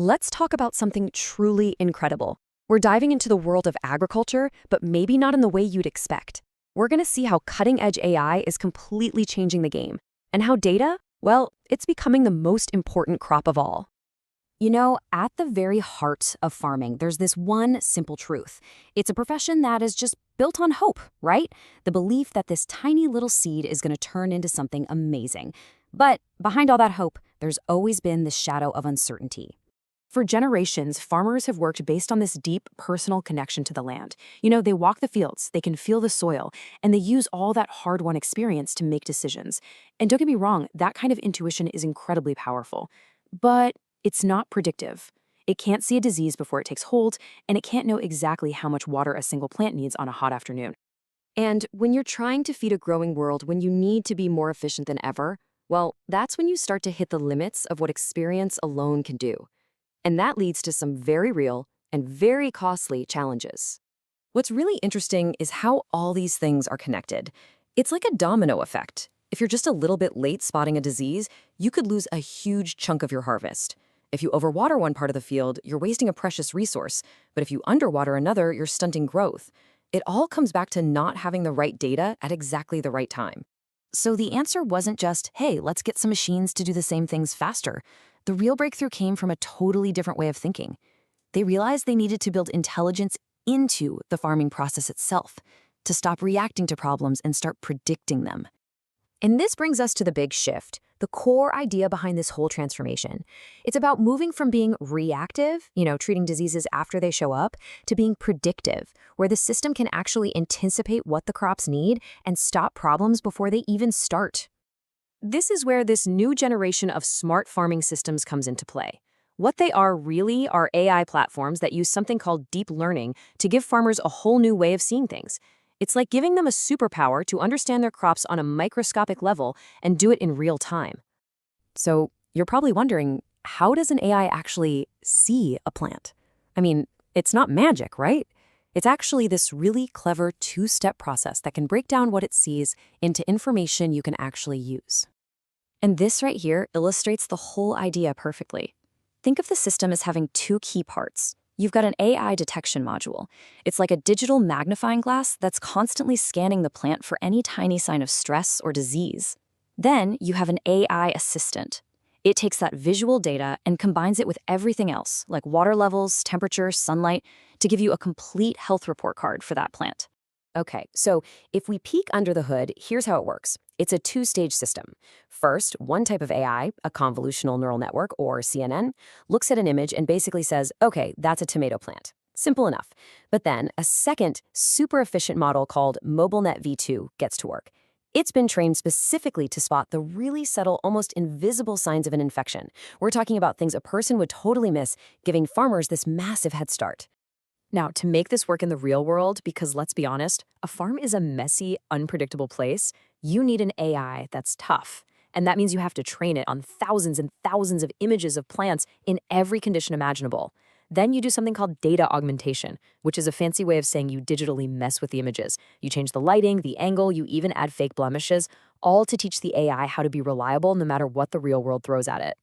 let's talk about something truly incredible. We're diving into the world of agriculture, but maybe not in the way you'd expect. We're going to see how cutting-edge AI is completely changing the game, and how data, well, it's becoming the most important crop of all. You know, at the very heart of farming, there's this one simple truth. It's a profession that is just built on hope, right? The belief that this tiny little seed is going to turn into something amazing. But behind all that hope, there's always been the shadow of uncertainty. For generations, farmers have worked based on this deep personal connection to the land. They walk the fields, they can feel the soil, and they use all that hard-won experience to make decisions. And don't get me wrong, that kind of intuition is incredibly powerful. But it's not predictive. It can't see a disease before it takes hold, and it can't know exactly how much water a single plant needs on a hot afternoon. And when you're trying to feed a growing world when you need to be more efficient than ever, well, that's when you start to hit the limits of what experience alone can do. And that leads to some very real and very costly challenges. What's really interesting is how all these things are connected. It's like a domino effect. If you're just a little bit late spotting a disease, you could lose a huge chunk of your harvest. If you overwater one part of the field, you're wasting a precious resource. But if you underwater another, you're stunting growth. It all comes back to not having the right data at exactly the right time. So the answer wasn't just, hey, let's get some machines to do the same things faster. The real breakthrough came from a totally different way of thinking. They realized they needed to build intelligence into the farming process itself, to stop reacting to problems and start predicting them. And this brings us to the big shift, the core idea behind this whole transformation. It's about moving from being reactive, treating diseases after they show up, to being predictive, where the system can actually anticipate what the crops need and stop problems before they even start. This is where this new generation of smart farming systems comes into play. What they are really are AI platforms that use something called deep learning to give farmers a whole new way of seeing things. It's like giving them a superpower to understand their crops on a microscopic level and do it in real time. So you're probably wondering, how does an AI actually see a plant? I mean, it's not magic, right? It's actually this really clever two-step process that can break down what it sees into information you can actually use. And this right here illustrates the whole idea perfectly. Think of the system as having two key parts. You've got an AI detection module. It's like a digital magnifying glass that's constantly scanning the plant for any tiny sign of stress or disease. Then you have an AI assistant. It takes that visual data and combines it with everything else, like water levels, temperature, sunlight, to give you a complete health report card for that plant. Okay, so if we peek under the hood, here's how it works. It's a two-stage system. First, one type of AI, a convolutional neural network, or CNN, looks at an image and basically says, okay, that's a tomato plant. Simple enough. But then a second, super efficient model called MobileNet V2 gets to work. It's been trained specifically to spot the really subtle, almost invisible signs of an infection. We're talking about things a person would totally miss, giving farmers this massive head start. Now, to make this work in the real world, because let's be honest, a farm is a messy, unpredictable place, you need an AI that's tough. And that means you have to train it on thousands and thousands of images of plants in every condition imaginable. Then you do something called data augmentation, which is a fancy way of saying you digitally mess with the images. You change the lighting, the angle, you even add fake blemishes, all to teach the AI how to be reliable no matter what the real world throws at it.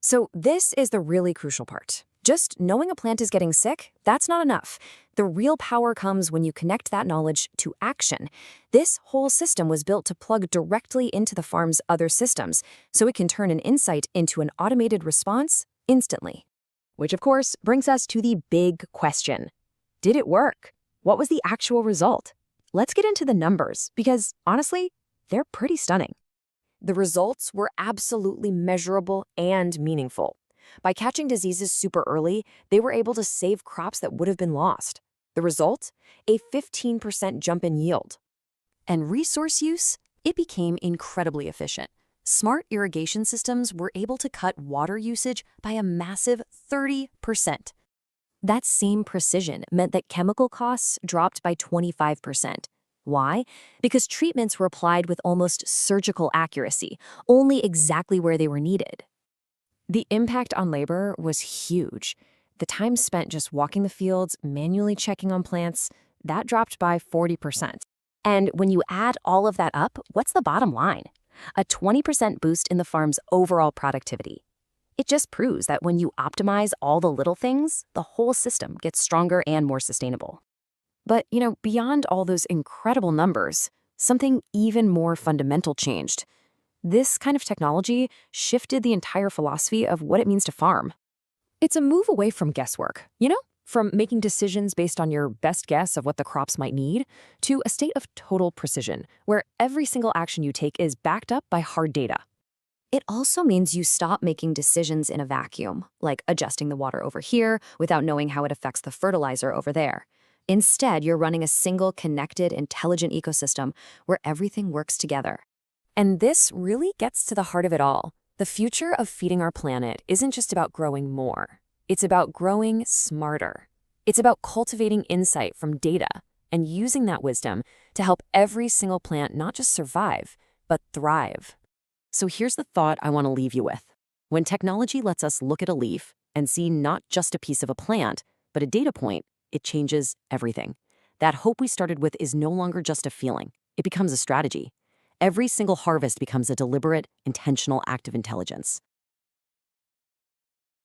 So this is the really crucial part. Just knowing a plant is getting sick, that's not enough. The real power comes when you connect that knowledge to action. This whole system was built to plug directly into the farm's other systems, so it can turn an insight into an automated response instantly. Which, of course, brings us to the big question. Did it work? What was the actual result? Let's get into the numbers, because honestly, they're pretty stunning. The results were absolutely measurable and meaningful. By catching diseases super early, they were able to save crops that would have been lost. The result? A 15% jump in yield. And resource use? It became incredibly efficient. Smart irrigation systems were able to cut water usage by a massive 30%. That same precision meant that chemical costs dropped by 25%. Why? Because treatments were applied with almost surgical accuracy, only exactly where they were needed. The impact on labor was huge. The time spent just walking the fields, manually checking on plants, that dropped by 40%. And when you add all of that up, what's the bottom line? A 20% boost in the farm's overall productivity. It just proves that when you optimize all the little things, the whole system gets stronger and more sustainable. But, beyond all those incredible numbers, something even more fundamental changed. This kind of technology shifted the entire philosophy of what it means to farm. It's a move away from guesswork, from making decisions based on your best guess of what the crops might need, to a state of total precision, where every single action you take is backed up by hard data. It also means you stop making decisions in a vacuum, like adjusting the water over here without knowing how it affects the fertilizer over there. Instead, you're running a single, connected, intelligent ecosystem where everything works together. And this really gets to the heart of it all. The future of feeding our planet isn't just about growing more. It's about growing smarter. It's about cultivating insight from data and using that wisdom to help every single plant not just survive, but thrive. So here's the thought I want to leave you with. When technology lets us look at a leaf and see not just a piece of a plant, but a data point, it changes everything. That hope we started with is no longer just a feeling. It becomes a strategy. Every single harvest becomes a deliberate, intentional act of intelligence.